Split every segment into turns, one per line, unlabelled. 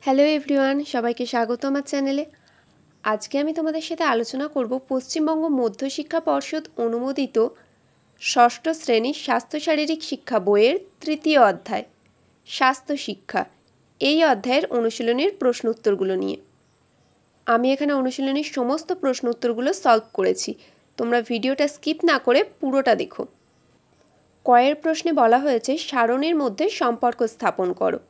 Hello everyone, সবাইকে স্বাগত আমার চ্যানেলে। আজকে আমি তোমাদের সাথে আলোচনা করব পশ্চিমবঙ্গ মধ্যশিক্ষা পর্ষদ অনুমোদিত ষষ্ঠ শ্রেণীর স্বাস্থ্য শারীরিক শিক্ষা বইয়ের তৃতীয় অধ্যায় স্বাস্থ্য শিক্ষা, এই অধ্যায়ের অনুশীলনীর প্রশ্ন উত্তরগুলো নিয়ে। আমি এখানে অনুশীলনীর সমস্ত প্রশ্ন উত্তরগুলো সলভ করেছি, তোমরা ভিডিওটা স্কিপ না করে পুরোটা দেখো। কয়ের প্রশ্নে বলা হয়েছে সারণীর মধ্যে সম্পর্ক স্থাপন করো।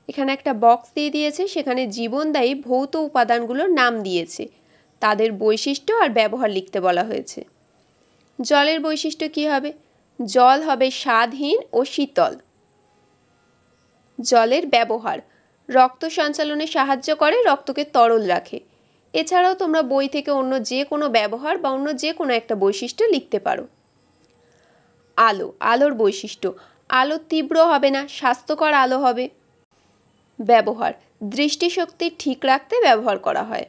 এখানে একটা বক্স দিয়ে দিয়েছে, সেখানে জীবনদায়ী ভৌত উপাদানগুলোর নাম দিয়েছে, তাদের বৈশিষ্ট্য আর ব্যবহার লিখতে বলা হয়েছে। জলের বৈশিষ্ট্য কি হবে? জল হবে স্বাদহীন ও শীতল। জলের ব্যবহার: রক্ত সঞ্চালনে সাহায্য করে, রক্তকে তরল রাখে। এছাড়াও তোমরা বই থেকে অন্য যে কোনো ব্যবহার বা অন্য যে কোনো একটা বৈশিষ্ট্য লিখতে পারো। আলো, আলোর বৈশিষ্ট্য: আলো তীব্র হবে না, স্বাস্থ্যকর আলো হবে। ব্যবহার: দৃষ্টিশক্তি ঠিক রাখতে ব্যবহার করা হয়।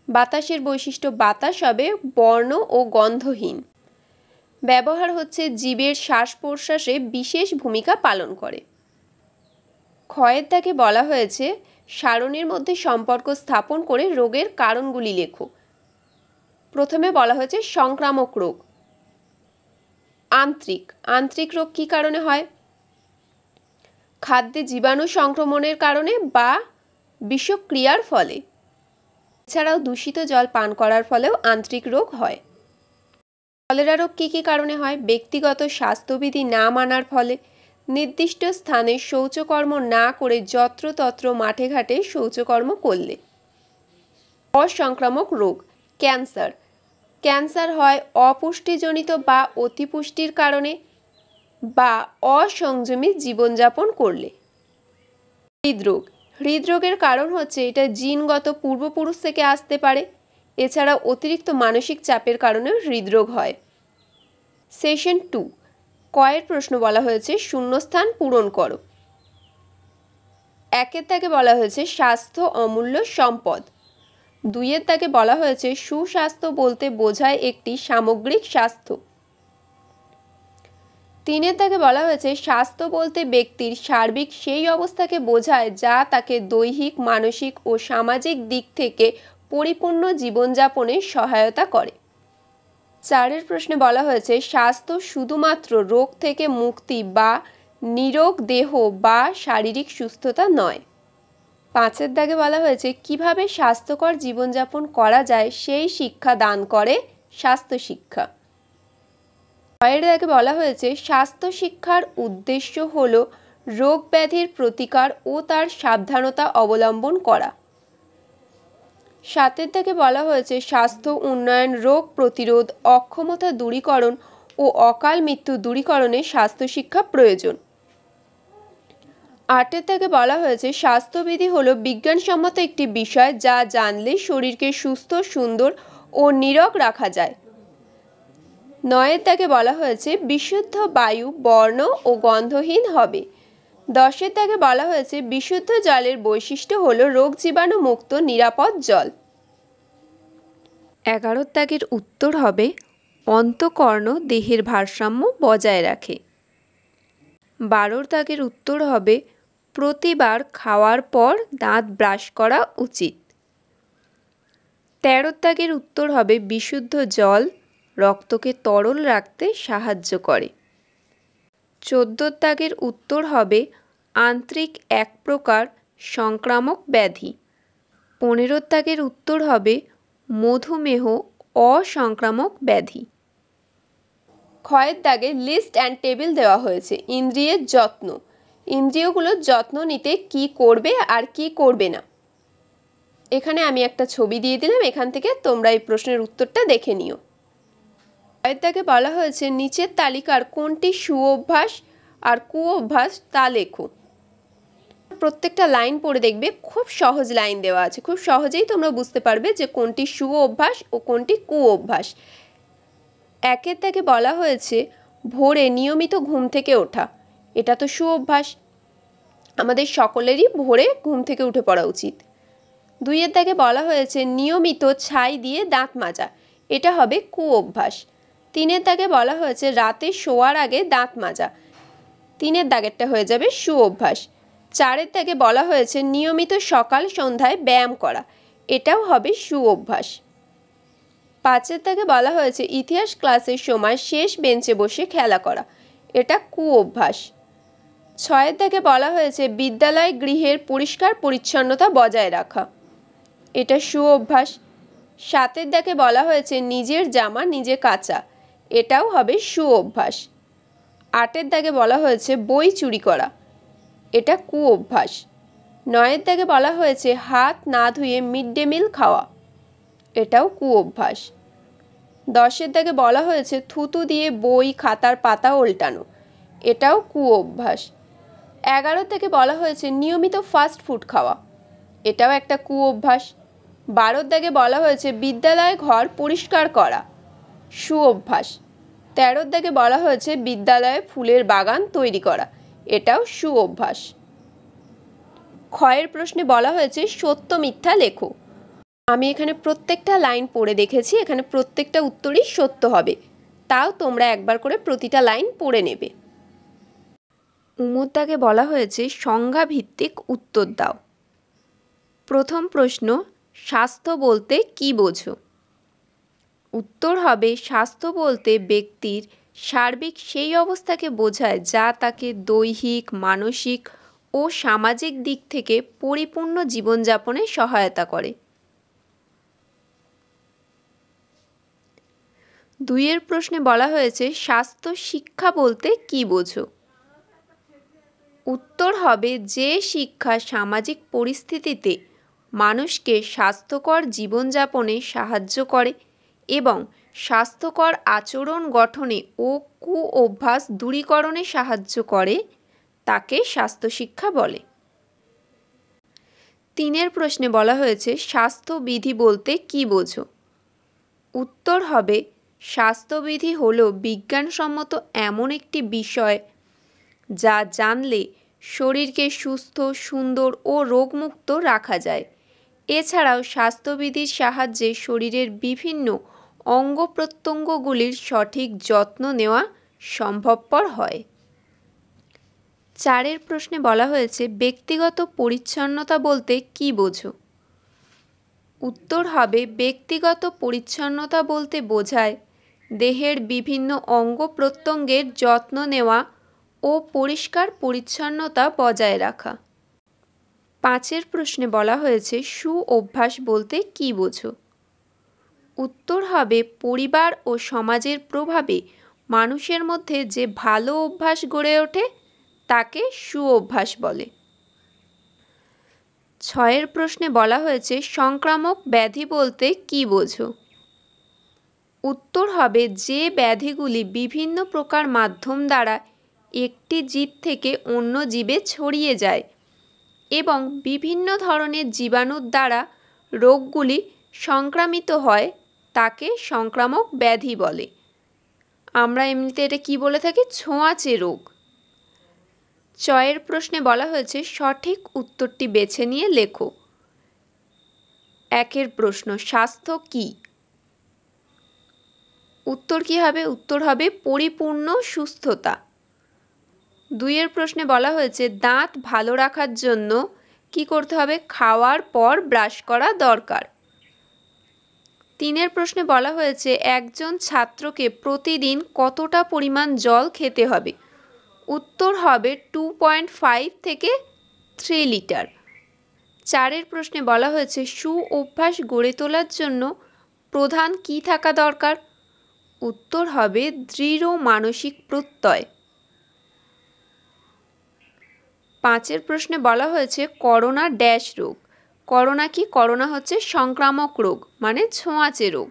বাতাসের বৈশিষ্ট্য: বাতাস হবে বর্ণ ও গন্ধহীন। ব্যবহার হচ্ছে জীবের শ্বাস প্রশ্বাসে বিশেষ ভূমিকা পালন করে। ক্ষয়ের দাগে বলা হয়েছে সারণীর মধ্যে সম্পর্ক স্থাপন করে রোগের কারণগুলি লেখো। প্রথমে বলা হয়েছে সংক্রামক রোগ। আন্ত্রিক রোগ কী কারণে হয়? খাদ্যে জীবাণু সংক্রমণের কারণে বা বিষক্রিয়ার ফলে। এছাড়াও দূষিত জল পান করার ফলেও আন্ত্রিক রোগ হয়। কলেরা রোগ কী কী কারণে হয়? ব্যক্তিগত স্বাস্থ্যবিধি না মানার ফলে, নির্দিষ্ট স্থানে শৌচকর্ম না করে যত্রতত্র মাঠে ঘাটে শৌচকর্ম করলে। অসংক্রামক রোগ: ক্যান্সার হয় অপুষ্টিজনিত বা অতিপুষ্টির কারণে বা অসংযমী জীবনযাপন করলে। হৃদরোগের কারণ হচ্ছে এটা জিনগত পূর্বপুরুষ থেকে আসতে পারে। এছাড়া অতিরিক্ত মানসিক চাপের কারণেও হৃদরোগ হয়। সেশন 2 কয়ের প্রশ্ন বলা হয়েছে শূন্যস্থান পূরণ করো। একের দাগে বলা হয়েছে স্বাস্থ্য অমূল্য সম্পদ। দুইয়ের দাগে বলা হয়েছে সুস্বাস্থ্য বলতে বোঝায় একটি সামগ্রিক স্বাস্থ্য। তিনের দাগে বলা হয়েছে স্বাস্থ্য বলতে ব্যক্তির সার্বিক সেই অবস্থাকে বোঝায় যা তাকে দৈহিক, মানসিক ও সামাজিক দিক থেকে পরিপূর্ণ জীবনযাপনে সহায়তা করে। চারের প্রশ্নে বলা হয়েছে স্বাস্থ্য শুধুমাত্র রোগ থেকে মুক্তি বা নিরোগ দেহ বা শারীরিক সুস্থতা নয়। পাঁচের দাগে বলা হয়েছে কিভাবে স্বাস্থ্যকর জীবনযাপন করা যায় সেই শিক্ষা দান করে স্বাস্থ্য শিক্ষা। ছয়ের দাগে বলা হয়েছে স্বাস্থ্য শিক্ষার উদ্দেশ্য হল রোগ ব্যাধির প্রতিকার ও তার সাবধানতা অবলম্বন করা। সাতের দাগে বলা হয়েছে স্বাস্থ্য উন্নয়ন, রোগ প্রতিরোধ, অক্ষমতা দূরীকরণ ও অকাল মৃত্যু দূরীকরণে স্বাস্থ্য শিক্ষা প্রয়োজন। আটের দাগে বলা হয়েছে স্বাস্থ্যবিধি হলো বিজ্ঞানসম্মত একটি বিষয় যা জানলে শরীরকে সুস্থ, সুন্দর ও নীরোগ রাখা যায়। নয়ের দাগে বলা হয়েছে বিশুদ্ধ বায়ু বর্ণ ও গন্ধহীন হবে। দশের দাগে বলা হয়েছে বিশুদ্ধ জলের বৈশিষ্ট্য হলো রোগ জীবাণু মুক্ত নিরাপদ জল। 11 দাগের উত্তর হবে অন্তঃকর্ণ দেহের ভারসাম্য বজায় রাখে। 12 দাগের উত্তর হবে প্রতিবার খাওয়ার পর দাঁত ব্রাশ করা উচিত। 13 দাগের উত্তর হবে বিশুদ্ধ জল রক্তকে তরল রাখতে সাহায্য করে। 14 দাগের উত্তর হবে আন্ত্রিক এক প্রকার সংক্রামক ব্যাধি। 15 দাগের উত্তর হবে মধুমেহ অসংক্রামক ব্যাধি। ক্ষয়ের দাগে লিস্ট অ্যান্ড টেবিল দেওয়া হয়েছে। ইন্দ্রিয়ের যত্ন: ইন্দ্রিয়গুলোর যত্ন নিতে কি করবে আর কি করবে না। এখানে আমি একটা ছবি দিয়ে দিলাম, এখান থেকে তোমরা এই প্রশ্নের উত্তরটা দেখে নিও। ক্ষয়ের দাগে বলা হয়েছে নিচের তালিকার কোনটি সুঅভ্যাস আর কুঅভ্যাস তা লেখো। প্রত্যেকটা লাইন পড়ে দেখবে, খুব সহজ লাইন দেওয়া আছে, খুব সহজেই তোমরা বুঝতে পারবে যে কোনটি সুঅভ্যাস ও কোনটি কুঅভ্যাস। একের দাগে বলা হয়েছে ভোরে নিয়মিত ঘুম থেকে ওঠা, এটা তো সুঅভ্যাস, আমাদের সকলেরই ভোরে ঘুম থেকে উঠে পড়া উচিত। দুইয়ের দাগে বলা হয়েছে নিয়মিত ছাই দিয়ে দাঁত মাজা, এটা হবে কুঅভ্যাস। তিনের দাগে বলা হয়েছে রাতে শোয়ার আগে দাঁত মাজা, তিনের দাগেরটা হয়ে যাবে সুঅভ্যাস। 4 দাগে বলা হয়েছে নিয়মিত সকাল সন্ধ্যায় ব্যায়াম করা, এটাও হবে সুঅভ্যাস। 5 দাগে বলা হয়েছে ইতিহাস ক্লাসের সময় শেষ বেঞ্চে বসে খেলা করা, এটা কুঅভ্যাস। 6 দাগে বলা হয়েছে বিদ্যালয় গৃহের পরিষ্কার পরিচ্ছন্নতা বজায় রাখা, এটা সুঅভ্যাস। 7 দাগে বলা হয়েছে নিজের জামা নিজে কাচা, এটাও হবে সুঅভ্যাস। 8 দাগে বলা হয়েছে বই চুরি করা, এটা কুঅভ্যাস। 9 দাগে বলা হয়েছে হাত না ধুয়ে মিড ডে মিল খাওয়া, এটাও কুঅভ্যাস। 10 দাগে বলা হয়েছে থুতু দিয়ে বই খাতার পাতা উল্টানো, এটাও কুঅভ্যাস। 11 থেকে বলা হয়েছে নিয়মিত ফাস্ট ফুড খাওয়া, এটাও একটা কুঅভ্যাস। 12 দাগে বলা হয়েছে বিদ্যালয় ঘর পরিষ্কার করা, সুঅভ্যাস। 13 দাগে বলা হয়েছে বিদ্যালয়ে ফুলের বাগান তৈরি করা, এটাও সুঅভ্যাস। ক্ষয়ের প্রশ্নে বলা হয়েছে সত্য মিথ্যা লেখো। আমি এখানে প্রত্যেকটা লাইন পড়ে দেখেছি, এখানে প্রত্যেকটা উত্তরই সত্য হবে, তাও তোমরা একবার করে প্রতিটা লাইন পড়ে নেবে। দাগে বলা হয়েছে সংজ্ঞা ভিত্তিক উত্তর দাও। প্রথম প্রশ্ন, স্বাস্থ্য বলতে কী বোঝো? উত্তর হবে স্বাস্থ্য বলতে ব্যক্তির সার্বিক সেই অবস্থাকে বোঝায় যা তাকে দৈহিক, মানসিক ও সামাজিক দিক থেকে পরিপূর্ণ জীবনযাপনে সহায়তা করে। 2 প্রশ্নে বলা হয়েছে স্বাস্থ্য শিক্ষা বলতে কী বোঝো? উত্তর হবে যে শিক্ষা সামাজিক পরিস্থিতিতে মানুষকে স্বাস্থ্যকর জীবনযাপনে সাহায্য করে এবং স্বাস্থ্যকর আচরণ গঠনে ও কুঅভ্যাস দূরীকরণে সাহায্য করে, তাকে স্বাস্থ্যশিক্ষা বলে। 3 প্রশ্নে বলা হয়েছে স্বাস্থ্যবিধি বলতে কী বোঝো? উত্তর হবে স্বাস্থ্যবিধি হলো বিজ্ঞানসম্মত এমন একটি বিষয় যা জানলে শরীরকে সুস্থ, সুন্দর ও রোগমুক্ত রাখা যায়। এছাড়াও স্বাস্থ্যবিধির সাহায্যে শরীরের বিভিন্ন অঙ্গ প্রত্যঙ্গগুলির সঠিক যত্ন নেওয়া সম্ভবপর হয়। 4 প্রশ্নে বলা হয়েছে ব্যক্তিগত পরিচ্ছন্নতা বলতে কী বোঝো? উত্তর হবে ব্যক্তিগত পরিচ্ছন্নতা বলতে বোঝায় দেহের বিভিন্ন অঙ্গ প্রত্যঙ্গের যত্ন নেওয়া ও পরিষ্কার পরিচ্ছন্নতা বজায় রাখা। 5 প্রশ্নে বলা হয়েছে সুঅভ্যাস বলতে কী বোঝো? উত্তর হবে পরিবার ও সমাজের প্রভাবে মানুষের মধ্যে যে ভালো অভ্যাস গড়ে ওঠে তাকে সুঅভ্যাস বলে। 6 প্রশ্নে বলা হয়েছে সংক্রামক ব্যাধি বলতে কী বোঝো? উত্তর হবে যে ব্যাধিগুলি বিভিন্ন প্রকার মাধ্যম দ্বারা একটি জীব থেকে অন্য জীবে ছড়িয়ে যায় এবং বিভিন্ন ধরনের জীবাণুর দ্বারা রোগগুলি সংক্রামিত হয়, তাকে সংক্রামক ব্যাধি বলে। আমরা এমনিতে এটা কি বলে থাকি? ছোঁয়াচে রোগ। 6 প্রশ্নে বলা হয়েছে সঠিক উত্তরটি বেছে নিয়ে লেখো। 1 প্রশ্ন, স্বাস্থ্য কি? উত্তর কি হবে? উত্তর হবে পরিপূর্ণ সুস্থতা। 2 প্রশ্নে বলা হয়েছে দাঁত ভালো রাখার জন্য কি করতে হবে? খাওয়ার পর ব্রাশ করা দরকার। 3 প্রশ্নে বলা হয়েছে একজন ছাত্রকে প্রতিদিন কতটা পরিমাণ জল খেতে হবে? উত্তর হবে 2.5 থেকে 3 লিটার। 4 প্রশ্নে বলা হয়েছে সুঅভ্যাস গড়ে তোলার জন্য প্রধান কি থাকা দরকার? উত্তর হবে দৃঢ় মানসিক প্রত্যয়। 5 প্রশ্নে বলা হয়েছে করোনা ড্যাশ রোগ। করোনা কি? করোনা হচ্ছে সংক্রামক রোগ, মানে ছোঁয়াচে রোগ।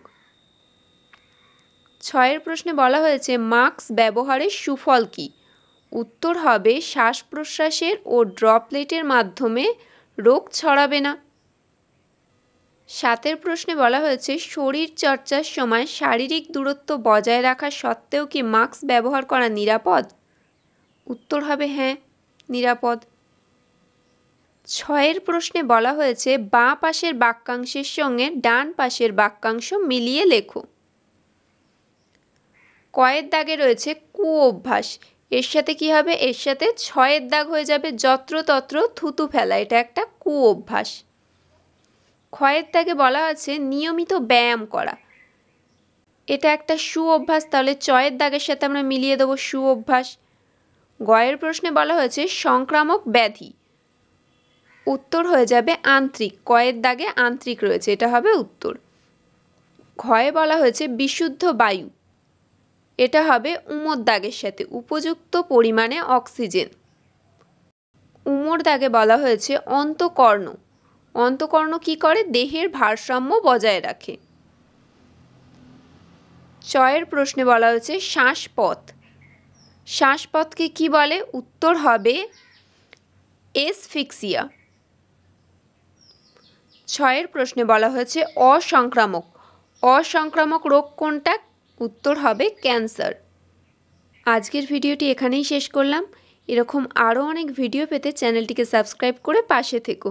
6 প্রশ্নে বলা হয়েছে মাস্ক ব্যবহারের সুফল কি? উত্তর হবে শ্বাস প্রশ্বাসের ও ড্রপলেটের মাধ্যমে রোগ ছড়াবে না। 7 প্রশ্নে বলা হয়েছে শরীর চর্চার সময় শারীরিক দূরত্ব বজায় রাখা সত্ত্বেও কি মাস্ক ব্যবহার করা নিরাপদ? উত্তর হবে হ্যাঁ, নিরাপদ। 6 প্রশ্নে বলা হয়েছে বাঁ পাশের বাক্যাংশের সঙ্গে ডান পাশের বাক্যাংশ মিলিয়ে লেখো। কয়ের দাগে রয়েছে কুঅভ্যাস, এর সাথে কি হবে, এর সাথে 6-এর দাগ হয়ে যাবে যত্রতত্র থুতু ফেলা, এটা একটা কুঅভ্যাস। ক্ষয়ের দাগে বলা আছে নিয়মিত ব্যায়াম করা, এটা একটা সুঅভ্যাস, তাহলে 6-এর দাগের সাথে আমরা মিলিয়ে দেবো সুঅভ্যাস। গয়ের প্রশ্নে বলা হয়েছে সংক্রামক ব্যাধি, উত্তর হয়ে যাবে আন্ত্রিক, কয়ের দাগে আন্ত্রিক রয়েছে, এটা হবে উত্তর। ঘয়ে বলা হয়েছে বিশুদ্ধ বায়ু, এটা হবে উমর দাগের সাথে উপযুক্ত পরিমাণে অক্সিজেন। উমর দাগে বলা হয়েছে অন্তঃকর্ণ, অন্তঃকর্ণ কি করে, দেহের ভারসাম্য বজায় রাখে। চয়ের প্রশ্নে বলা হয়েছে শ্বাসপথ, শ্বাসপথকে কি বলে, উত্তর হবে এসফিক্সিয়া। 6-এর প্রশ্নে বলা হয়েছে অসংক্রামক, অসংক্রামক রোগ কোনটা, উত্তর হবে ক্যান্সার। আজকের ভিডিওটি এখানেই শেষ করলাম। এরকম আরও অনেক ভিডিও পেতে চ্যানেলটিকে সাবস্ক্রাইব করে পাশে থেকো।